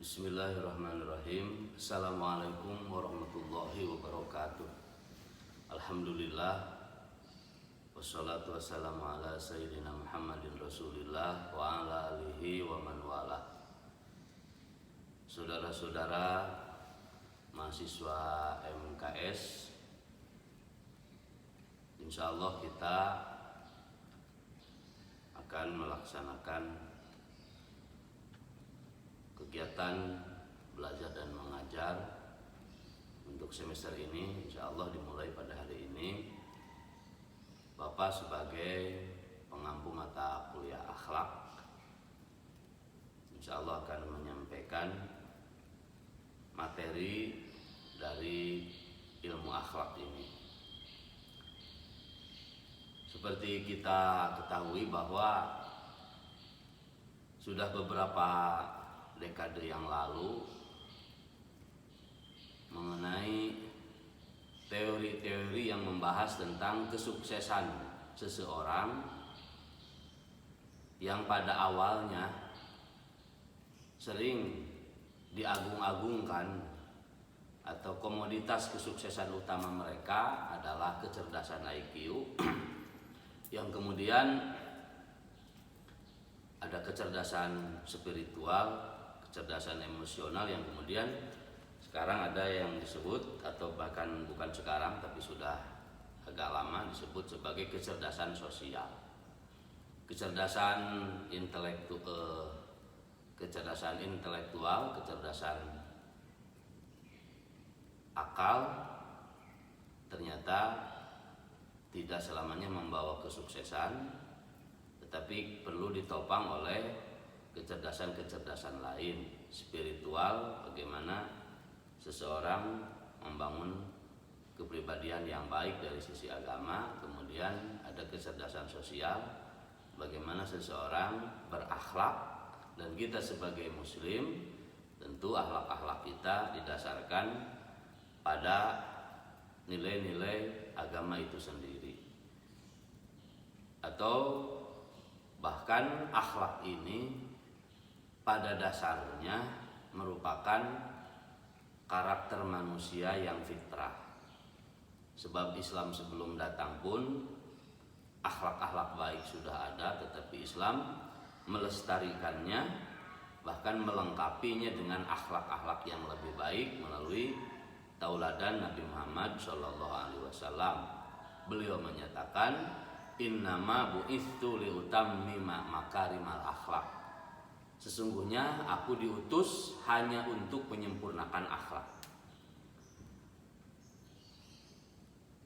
Bismillahirrahmanirrahim. Assalamualaikum warahmatullahi wabarakatuh. Alhamdulillah, wassalatu wassalamu ala sayyidina Muhammadin Rasulillah wa ala alihi wa man wala. Saudara-saudara mahasiswa MKS, insyaallah kita akan melaksanakan kegiatan belajar dan mengajar untuk semester ini. Insya Allah dimulai pada hari ini. Bapak sebagai pengampu mata kuliah akhlak, insya Allah akan menyampaikan materi dari ilmu akhlak ini. Seperti kita ketahui bahwa sudah beberapa dekade yang lalu mengenai teori-teori yang membahas tentang kesuksesan seseorang yang pada awalnya sering diagung-agungkan atau komoditas kesuksesan utama mereka adalah kecerdasan IQ yang kemudian ada kecerdasan spiritual, kecerdasan emosional yang kemudian sekarang ada yang disebut, atau bahkan bukan sekarang tapi sudah agak lama disebut sebagai kecerdasan sosial. Kecerdasan intelektual, kecerdasan akal ternyata tidak selamanya membawa kesuksesan, tetapi perlu ditopang oleh kecerdasan lain, spiritual, bagaimana seseorang membangun kepribadian yang baik dari sisi agama. Kemudian ada kecerdasan sosial, bagaimana seseorang berakhlak, dan kita sebagai muslim tentu akhlak-akhlak kita didasarkan pada nilai-nilai agama itu sendiri, atau bahkan akhlak ini pada dasarnya merupakan karakter manusia yang fitrah. Sebab Islam sebelum datang pun akhlak-akhlak baik sudah ada, tetapi Islam melestarikannya, bahkan melengkapinya dengan akhlak-akhlak yang lebih baik melalui tauladan Nabi Muhammad SAW. Beliau menyatakan, innama bu'itsu liutammima makarimal akhlak. Sesungguhnya aku diutus hanya untuk menyempurnakan akhlak.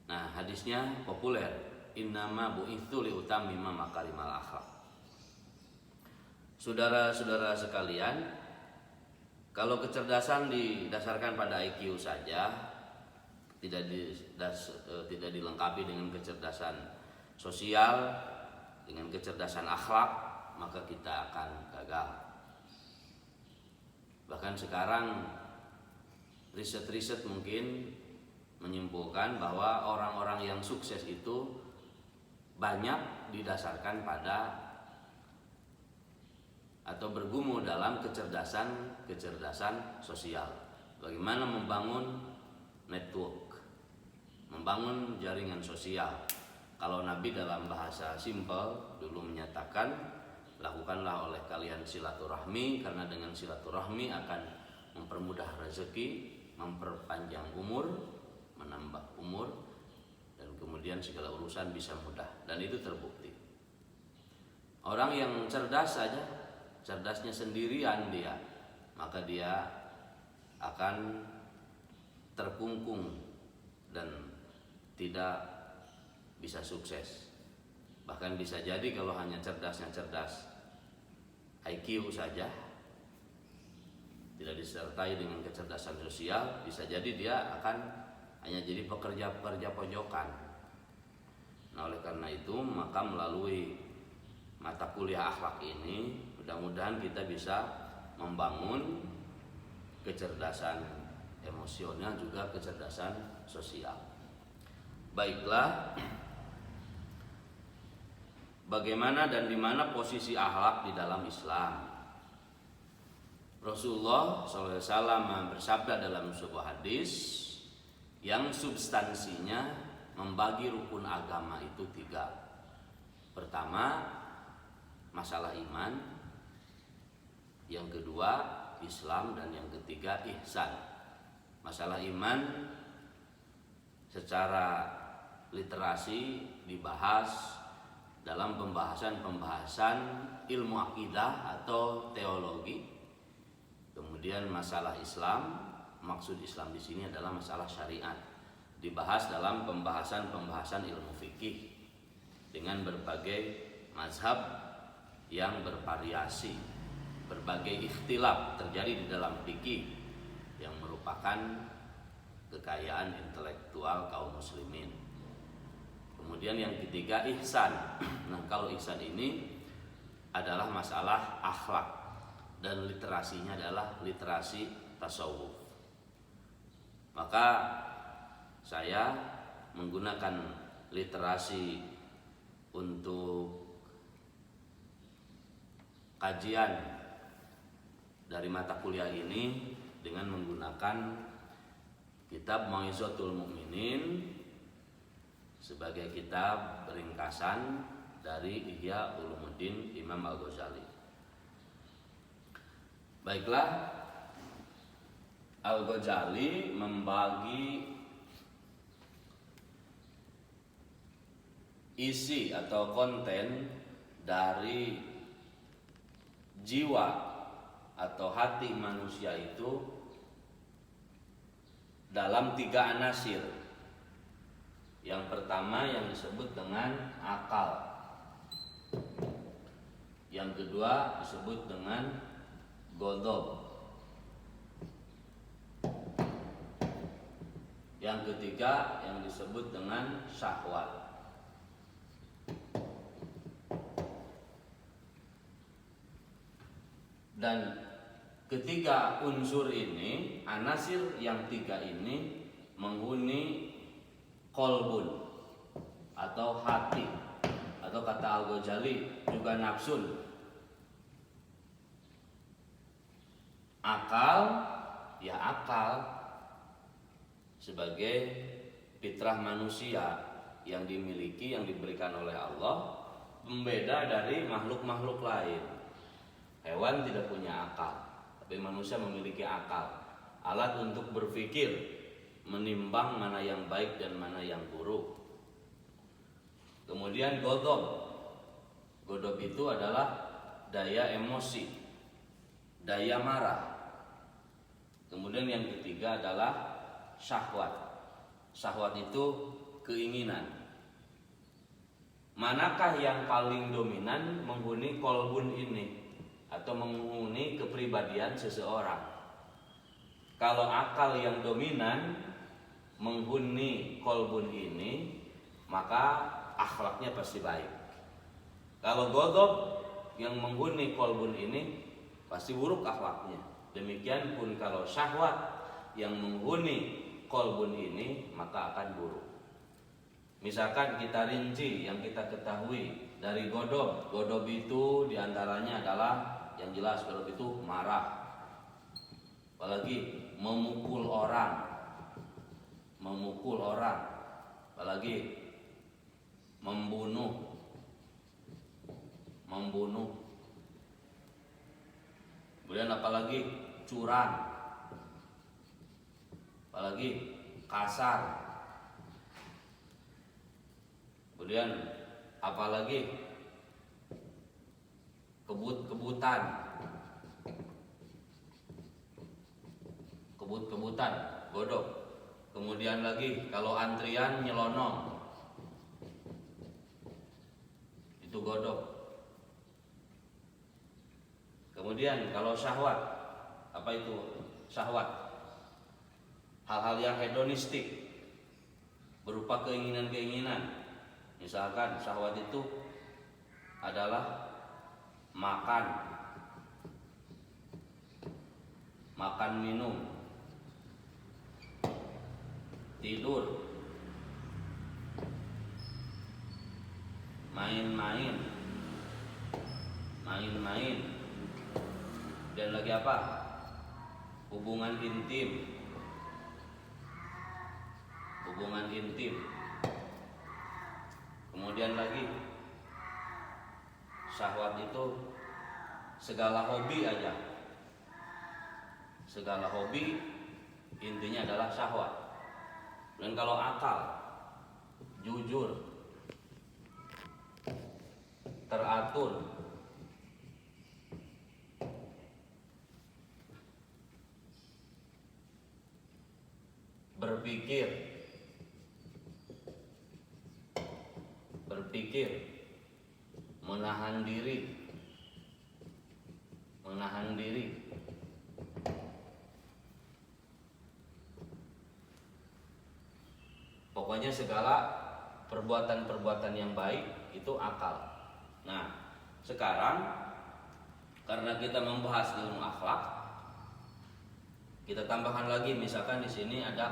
Nah, hadisnya populer, innama bu'itsu liutammima makarimal akhlak. Saudara-saudara sekalian, kalau kecerdasan didasarkan pada IQ saja, tidak dilengkapi dengan kecerdasan sosial, dengan kecerdasan akhlak, maka kita akan gagal. Bahkan sekarang riset-riset mungkin menyimpulkan bahwa orang-orang yang sukses itu banyak didasarkan pada atau bergumul dalam kecerdasan sosial. Bagaimana membangun network, membangun jaringan sosial. Kalau Nabi dalam bahasa simpel dulu menyatakan, lakukanlah oleh kalian silaturahmi, karena dengan silaturahmi akan mempermudah rezeki, memperpanjang umur, menambah umur, dan kemudian segala urusan bisa mudah. Dan itu terbukti. Orang yang cerdas saja, cerdasnya sendirian dia, maka dia akan terkungkung dan tidak bisa sukses. Bahkan bisa jadi kalau hanya cerdas IQ saja, tidak disertai dengan kecerdasan sosial, bisa jadi dia akan hanya jadi pekerja-pekerja pojokan. Nah, oleh karena itu maka melalui mata kuliah akhlak ini mudah-mudahan kita bisa membangun kecerdasan emosional juga kecerdasan sosial. Baiklah, bagaimana dan di mana posisi akhlak di dalam Islam? Rasulullah SAW bersabda dalam sebuah hadis yang substansinya membagi rukun agama itu 3. Pertama, masalah iman. Yang kedua, Islam. Dan yang ketiga, ihsan. Masalah iman secara literasi dibahas dalam pembahasan ilmu akidah atau teologi. Kemudian masalah Islam, maksud Islam di sini adalah masalah syariat, dibahas dalam pembahasan ilmu fikih dengan berbagai mazhab yang bervariasi, berbagai ikhtilaf terjadi di dalam fikih yang merupakan kekayaan intelektual kaum muslimin. Kemudian yang ketiga, ihsan. Nah, kalau ihsan ini adalah masalah akhlak dan literasinya adalah literasi tasawuf. Maka saya menggunakan literasi untuk kajian dari mata kuliah ini dengan menggunakan kitab Mau'izatul Mu'minin sebagai kitab ringkasan dari Ihya Ulumuddin Imam Al-Ghazali. Baiklah, Al-Ghazali membagi isi atau konten dari jiwa atau hati manusia itu dalam 3 anasir. Yang pertama yang disebut dengan akal. Yang kedua disebut dengan ghadab. Yang ketiga yang disebut dengan syahwat. Dan ketiga unsur ini, anasir yang 3 ini menghuni qalbun atau hati, atau kata Al-Ghazali juga nafsun. Akal, ya akal sebagai fitrah manusia yang dimiliki, yang diberikan oleh Allah, membeda dari makhluk-makhluk lain. Hewan tidak punya akal, tapi manusia memiliki akal, alat untuk berpikir, menimbang mana yang baik dan mana yang buruk. Kemudian ghadab. Ghadab itu adalah daya emosi, daya marah. Kemudian yang ketiga adalah syahwat. Syahwat itu keinginan. Manakah yang paling dominan menghuni qalbun ini atau menghuni kepribadian seseorang? Kalau akal yang dominan menghuni qalbun ini, maka akhlaknya pasti baik. Kalau ghadab yang menghuni qalbun ini, pasti buruk akhlaknya. Demikian pun kalau syahwat yang menghuni qalbun ini, maka akan buruk. Misalkan kita rinci yang kita ketahui dari ghadab. Ghadab itu diantaranya adalah yang jelas, ghadab itu marah, apalagi memukul orang, apalagi membunuh. Kemudian apalagi curang, apalagi kasar. Kemudian apalagi kebut-kebutan, godok. Kemudian lagi kalau antrian nyelonong, itu godok. Kemudian kalau syahwat, apa itu syahwat? Hal-hal yang hedonistik, berupa keinginan-keinginan. Misalkan syahwat itu adalah makan minum, tidur, main-main, dan lagi apa? hubungan intim. Hubungan intim. Kemudian lagi syahwat itu segala hobi aja. Segala hobi intinya adalah syahwat. Dan kalau akal, jujur, teratur, berpikir, menahan diri, pokoknya segala perbuatan-perbuatan yang baik itu akal. Nah, sekarang karena kita membahas ilmu akhlak, kita tambahkan lagi, misalkan di sini ada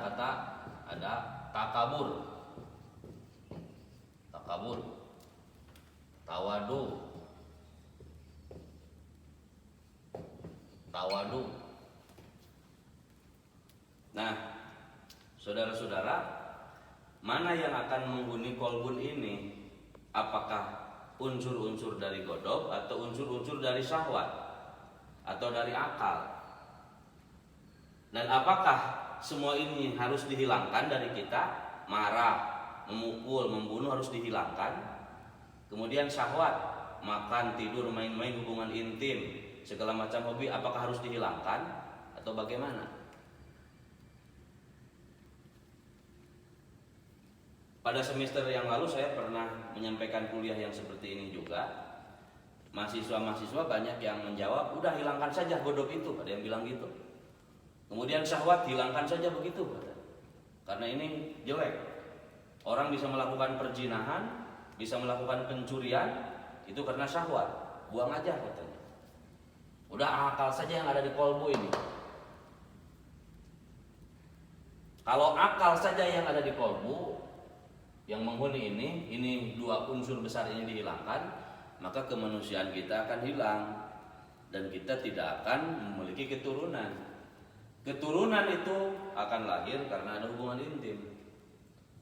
takabur, tawadu. Nah, saudara-saudara, mana yang akan menghuni kolbun ini? Apakah unsur-unsur dari godop atau unsur-unsur dari syahwat atau dari akal? Dan apakah semua ini harus dihilangkan dari kita? Marah, memukul, membunuh harus dihilangkan. Kemudian syahwat, makan, tidur, main-main, hubungan intim, segala macam hobi, apakah harus dihilangkan atau bagaimana? Pada semester yang lalu saya pernah menyampaikan kuliah yang seperti ini juga. Mahasiswa-mahasiswa banyak yang menjawab, udah hilangkan saja godop itu, ada yang bilang gitu. Kemudian syahwat hilangkan saja begitu, karena ini jelek. Orang bisa melakukan perzinahan, bisa melakukan pencurian, itu karena syahwat. Buang aja katanya. Udah akal saja yang ada di kolbu ini. Kalau akal saja yang ada di kolbu, yang menghuni ini dua unsur besar ini dihilangkan, maka kemanusiaan kita akan hilang dan kita tidak akan memiliki keturunan. Keturunan itu akan lahir karena ada hubungan intim.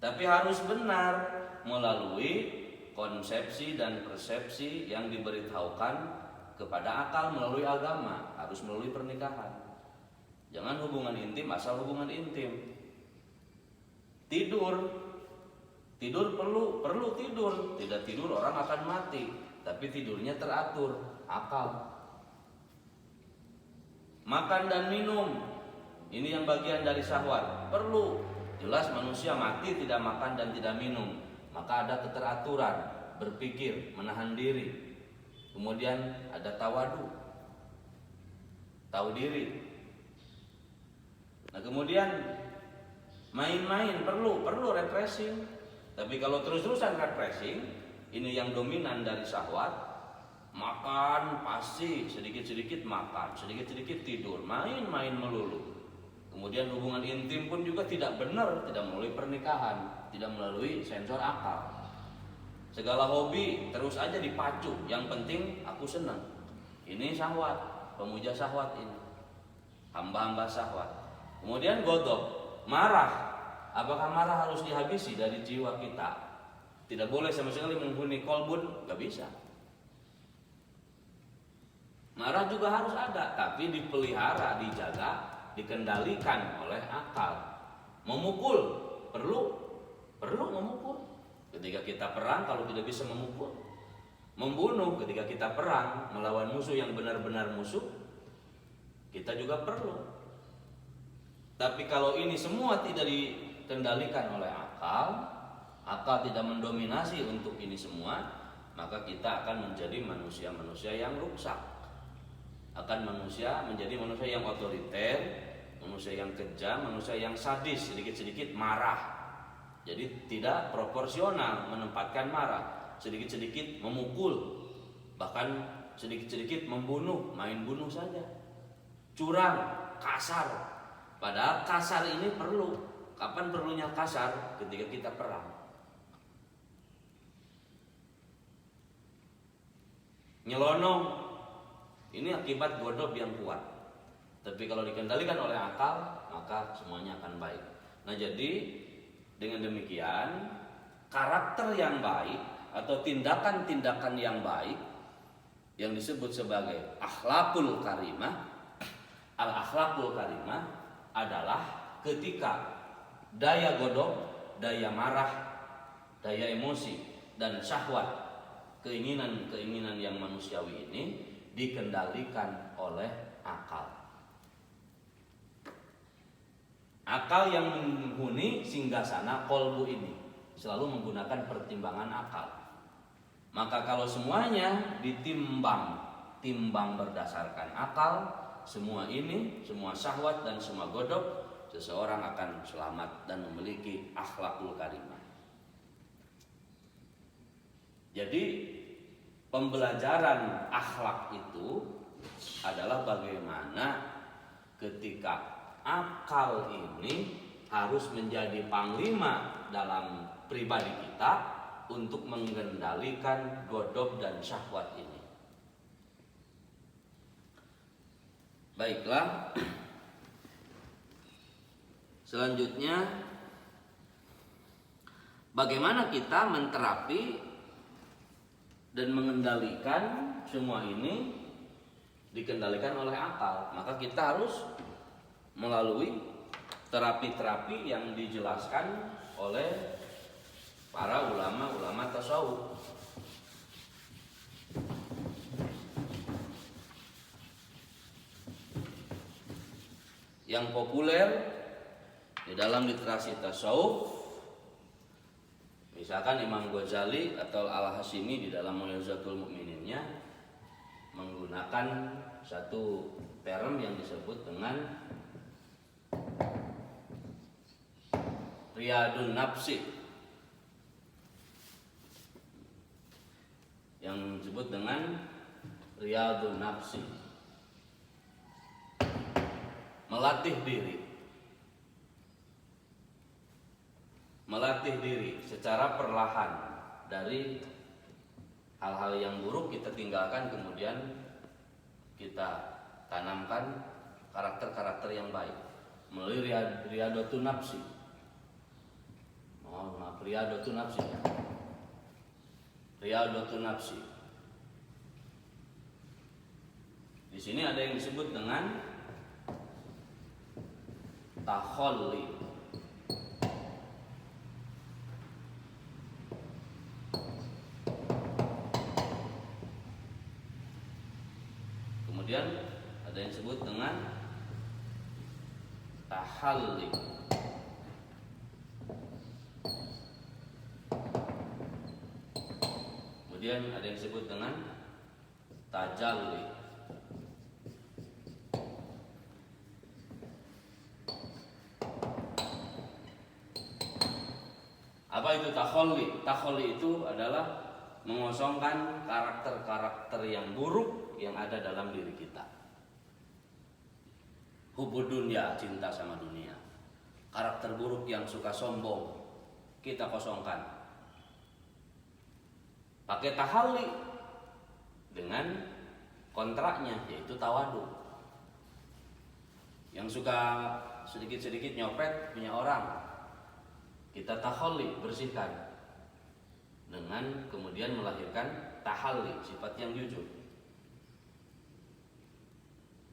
Tapi harus benar melalui konsepsi dan persepsi yang diberitahukan kepada akal melalui agama, harus melalui pernikahan. Jangan hubungan intim asal hubungan intim. Tidur perlu tidur. Tidak tidur orang akan mati. Tapi tidurnya teratur, akal. Makan dan minum, ini yang bagian dari syahwat. Perlu. Jelas manusia mati tidak makan dan tidak minum. Maka ada keteraturan, berpikir, menahan diri. Kemudian ada tawadu, tahu diri. Nah, kemudian main-main perlu refreshing. Tapi kalau terus-terusan refreshing, ini yang dominan dari syahwat. Makan pasti sedikit-sedikit makan, sedikit-sedikit tidur, main-main melulu. Kemudian hubungan intim pun juga tidak benar, tidak melalui pernikahan, tidak melalui sensor akal. Segala hobi terus aja dipacu, yang penting aku senang. Ini syahwat, pemuja syahwat ini, hamba-hamba syahwat. Kemudian godop, marah. Apakah marah harus dihabisi dari jiwa kita? Tidak boleh sama sekali menghuni kolbun, gak bisa. Marah juga harus ada, tapi dipelihara, dijaga, dikendalikan oleh akal. Memukul perlu memukul ketika kita perang. Kalau tidak bisa memukul, membunuh ketika kita perang melawan musuh yang benar-benar musuh, kita juga perlu. Tapi kalau ini semua tidak dikendalikan oleh akal tidak mendominasi untuk ini semua, maka kita akan menjadi manusia-manusia yang rusak. Akan menjadi manusia yang otoriter, manusia yang kejam, manusia yang sadis, sedikit-sedikit marah. Jadi tidak proporsional menempatkan marah, sedikit-sedikit memukul, bahkan sedikit-sedikit membunuh, main bunuh saja. Curang, kasar. Padahal kasar ini perlu. Kapan perlunya kasar? Ketika kita perang. Nyelonong, ini akibat godop yang kuat. Tapi kalau dikendalikan oleh akal, maka semuanya akan baik. Nah, jadi dengan demikian karakter yang baik atau tindakan-tindakan yang baik yang disebut sebagai akhlakul karimah, al-akhlakul karimah adalah ketika daya godok, daya marah, daya emosi dan syahwat, keinginan-keinginan yang manusiawi ini dikendalikan oleh akal. Akal yang menghuni singgasana kolbu ini selalu menggunakan pertimbangan akal. Maka kalau semuanya timbang berdasarkan akal, semua ini, semua syahwat dan semua godok, seseorang akan selamat dan memiliki akhlakul karimah. Jadi pembelajaran akhlak itu adalah bagaimana ketika akal ini harus menjadi panglima dalam pribadi kita untuk mengendalikan godok dan syahwat ini. Baiklah. Selanjutnya, bagaimana kita menterapi dan mengendalikan semua ini dikendalikan oleh akal? Maka kita harus melalui terapi-terapi yang dijelaskan oleh para ulama-ulama tasawuf. Yang populer di dalam literasi tasawuf, misalkan Imam Ghazali atau Al-Hashimi di dalam Mu'jazatul Mu'mininnya menggunakan satu term yang disebut dengan Riyadun Nafsi, yang disebut dengan Riyadun Nafsi, melatih diri secara perlahan dari hal-hal yang buruk kita tinggalkan, kemudian kita tanamkan karakter-karakter yang baik melalui Riyadun Nafsi. Riyadun Nafsi. Di sini ada yang disebut dengan takhalli. Kemudian ada yang disebut dengan tahalli. Kemudian ada yang disebut dengan tajalli. Apa itu takhalli? Takhalli itu adalah mengosongkan karakter-karakter yang buruk yang ada dalam diri kita. Hubud dunya, cinta sama dunia. Karakter buruk yang suka sombong, kita kosongkan. Pakai tahalli dengan kontraknya, yaitu tawadu. Yang suka sedikit-sedikit nyopet punya orang, kita tahalli, bersihkan, dengan kemudian melahirkan tahalli, sifat yang jujur.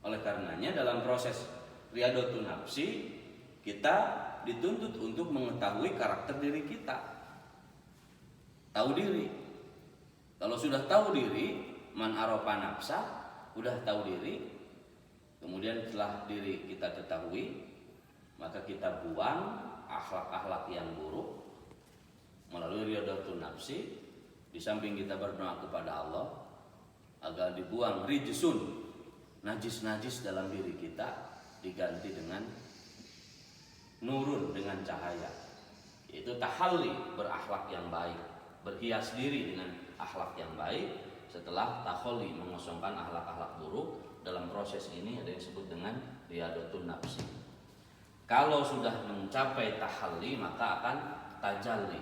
Oleh karenanya dalam proses Riyadun Nafsi, kita dituntut untuk mengetahui karakter diri kita. Tahu diri. Kalau sudah tahu diri, man arofa nafsa, udah tahu diri, kemudian setelah diri kita ketahui, maka kita buang akhlak-akhlak yang buruk melalui Riyadun Nafsi. Di samping kita berdoa kepada Allah agar dibuang rijsun, najis-najis dalam diri kita, diganti dengan nurun, dengan cahaya, yaitu tahalli, berakhlak yang baik, berhias diri dengan akhlak yang baik. Setelah takhalli, mengosongkan akhlak-akhlak buruk. Dalam proses ini ada yang disebut dengan Riyadun Nafsi. Kalau sudah mencapai tahalli, maka akan tajalli.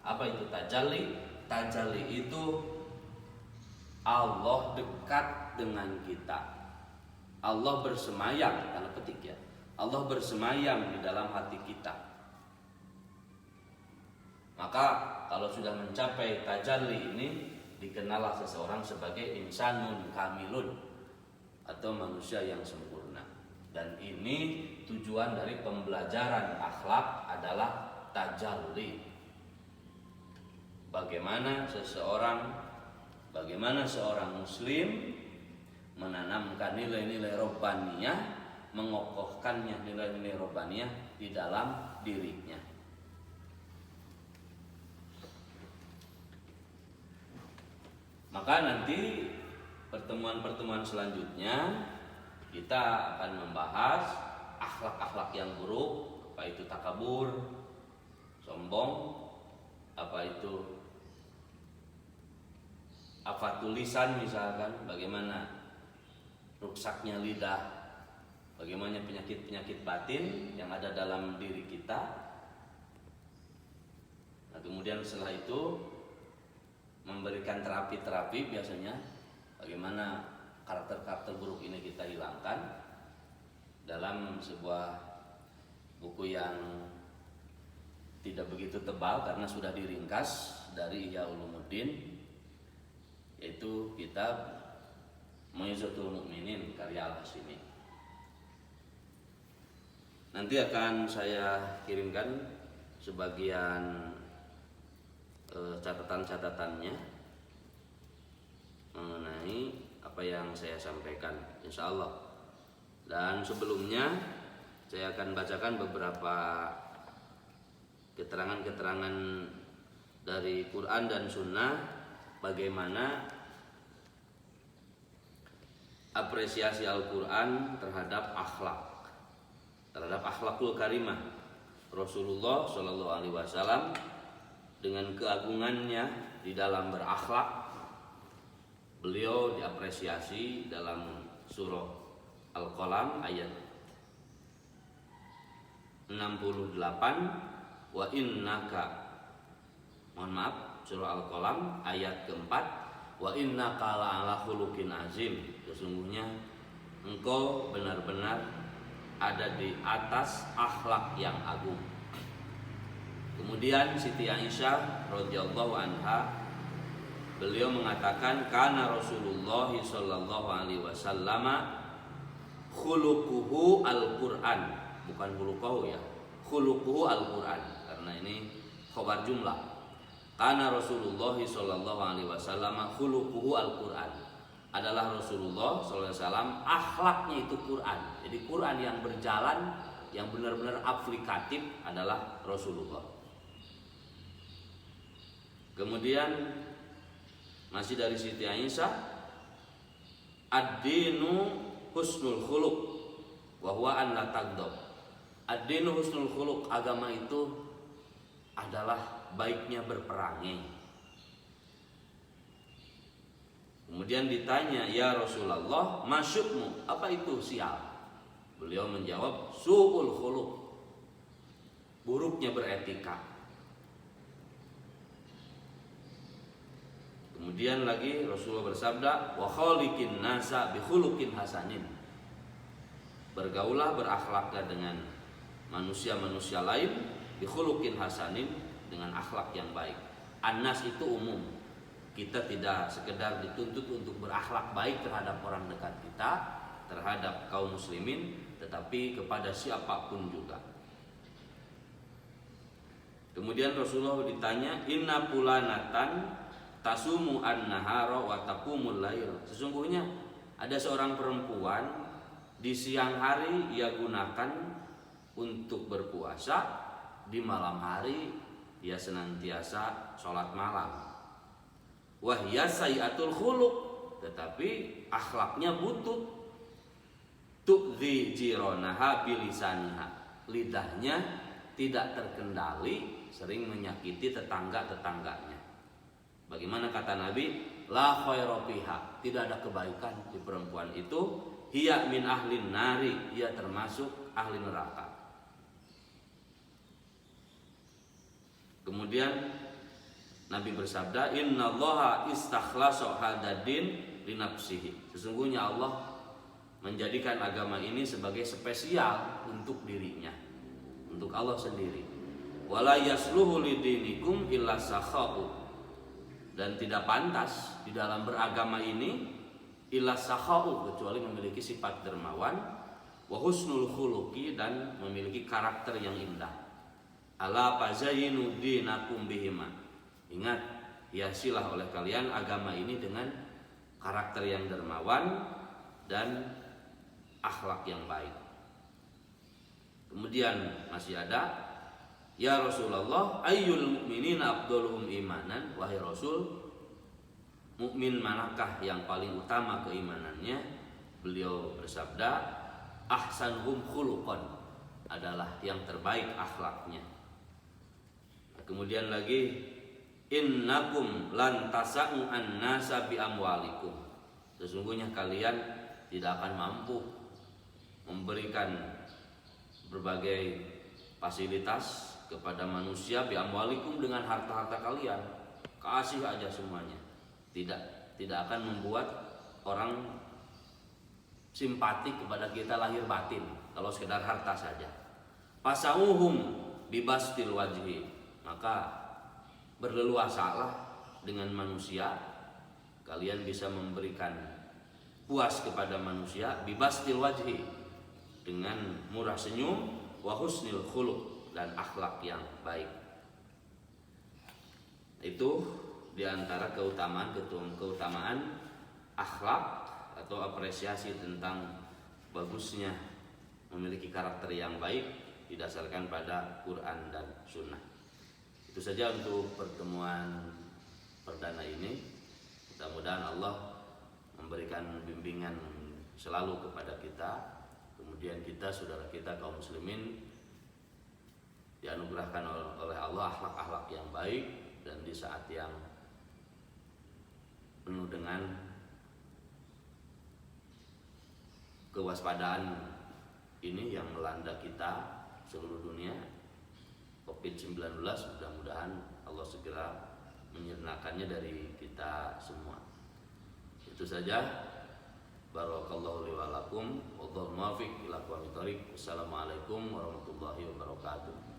Apa itu tajalli? Tajalli itu Allah dekat dengan kita. Allah bersemayam, tanda petik ya, Allah bersemayam di dalam hati kita. Maka kalau sudah mencapai tajalli ini, dikenallah seseorang sebagai insanun kamilun, atau manusia yang sempurna. Dan ini tujuan dari pembelajaran akhlak adalah tajalli. Bagaimana seorang muslim menanamkan nilai-nilai robbaniyah, mengokohkannya nilai-nilai robbaniyah di dalam dirinya. Maka nanti pertemuan-pertemuan selanjutnya kita akan membahas akhlak-akhlak yang buruk, apa itu takabur, sombong, apa itu tulisan misalkan, bagaimana ruksaknya lidah, bagaimana penyakit-penyakit batin yang ada dalam diri kita. Nah, kemudian setelah itu memberikan terapi-terapi, biasanya bagaimana karakter-karakter buruk ini kita hilangkan dalam sebuah buku yang tidak begitu tebal karena sudah diringkas dari Ihya Ulumuddin, yaitu kitab Mu'izatul Mukminin karya Al-Hashimi. Nanti akan saya kirimkan sebagian catatan-catatannya mengenai apa yang saya sampaikan, insya Allah. Dan sebelumnya saya akan bacakan beberapa keterangan-keterangan dari Quran dan Sunnah bagaimana apresiasi Al-Quran terhadap akhlakul karimah Rasulullah Shallallahu Alaihi Wasallam dengan keagungannya di dalam berakhlak. Beliau diapresiasi dalam surah Al-Qalam ayat 68, wa innaka, mohon maaf, surah Al-Qalam ayat keempat, wa innaka la'ala khuluqin azim, sesungguhnya engkau benar-benar ada di atas akhlak yang agung. Kemudian Siti Aisyah radhiyallahu anha, beliau mengatakan kana Rasulullah sallallahu alaihi wasallam khuluquhu al-Qur'an, bukan khuluquhu ya, khuluquhu al-Qur'an, karena ini khabar jumlah. Kana Rasulullah sallallahu alaihi wasallam khuluquhu al-Qur'an, adalah Rasulullah sallallahu alaihi wasallam akhlaknya itu Quran. Jadi Quran yang berjalan, yang benar-benar aplikatif adalah Rasulullah. Kemudian masih dari Siti Aisyah, ad-dinu husnul khuluq wa huwa an la taghdab. Ad-dinu husnul khuluq, agama itu adalah baiknya berperangi. Kemudian ditanya, ya Rasulullah, masyukmu, apa itu sial? Beliau menjawab, su'ul khuluq, buruknya beretika. Kemudian lagi Rasulullah bersabda, wa khaliqin nasa bi khuluqin hasanin, bergaulah, berakhlaklah dengan manusia-manusia lain bi khuluqin hasanin, dengan akhlak yang baik. An-nas itu umum, kita tidak sekedar dituntut untuk berakhlak baik terhadap orang dekat kita, terhadap kaum muslimin, tetapi kepada siapapun juga. Kemudian Rasulullah ditanya, inna fulanatan tasumu an-nahara wa taqumul lail, sesungguhnya ada seorang perempuan di siang hari ia gunakan untuk berpuasa, di malam hari ia senantiasa sholat malam. Wahya sayatul khuluq, tetapi akhlaknya butut. Tu'dhi jiranaha bilisaniha, lidahnya tidak terkendali, sering menyakiti tetangga-tetangganya. Bagaimana kata Nabi, la khaira fiha, tidak ada kebaikan di perempuan itu, hiya min ahlin nari, ia termasuk ahli neraka. Kemudian Nabi bersabda, innallaha istakhlasa hadadin li nafsihi, sesungguhnya Allah menjadikan agama ini sebagai spesial untuk dirinya, untuk Allah sendiri. Wala yasluhu lidinikum illa sakha'u, dan tidak pantas di dalam beragama ini illa sakha'u, kecuali memiliki sifat dermawan, wa husnul khuluqi, dan memiliki karakter yang indah. Ala fazayinu dinakum bihima, ingat, hiasilah oleh kalian agama ini dengan karakter yang dermawan dan akhlak yang baik. Kemudian masih ada, ya Rasulullah, ayyul mu'minina afdaluhum imanan, wahai Rasul, mukmin manakah yang paling utama keimanannya? Beliau bersabda, ahsanuhum khuluqan, adalah yang terbaik akhlaknya. Kemudian lagi, innakum lan tasa'u an-nasa bi amwalikum, sesungguhnya kalian tidak akan mampu memberikan berbagai fasilitas kepada manusia bi amwalikum, dengan harta-harta kalian. Kasih aja semuanya. Tidak akan membuat orang simpati kepada kita lahir batin kalau sekedar harta saja. Fasauhum bibastil wajhi, maka berleluasalah dengan manusia, kalian bisa memberikan puas kepada manusia, bibastil wajhi, dengan murah senyum, wa husnil khuluq, dan akhlak yang baik. Itu diantara keutamaan akhlak atau apresiasi tentang bagusnya memiliki karakter yang baik didasarkan pada Quran dan Sunnah. Itu saja untuk pertemuan perdana ini. Mudah-mudahan Allah memberikan bimbingan selalu kepada kita. Kemudian kita, saudara kita kaum muslimin, dianugerahkan oleh Allah akhlak-akhlak yang baik, dan di saat yang penuh dengan kewaspadaan ini yang melanda kita seluruh dunia, COVID-19, mudah-mudahan Allah segera menyirnakannya dari kita semua. Itu saja. Barakallahu li wa lakum, wallahul muwaffiq ila aqwamit thoriq. Wassalamualaikum warahmatullahi wabarakatuh.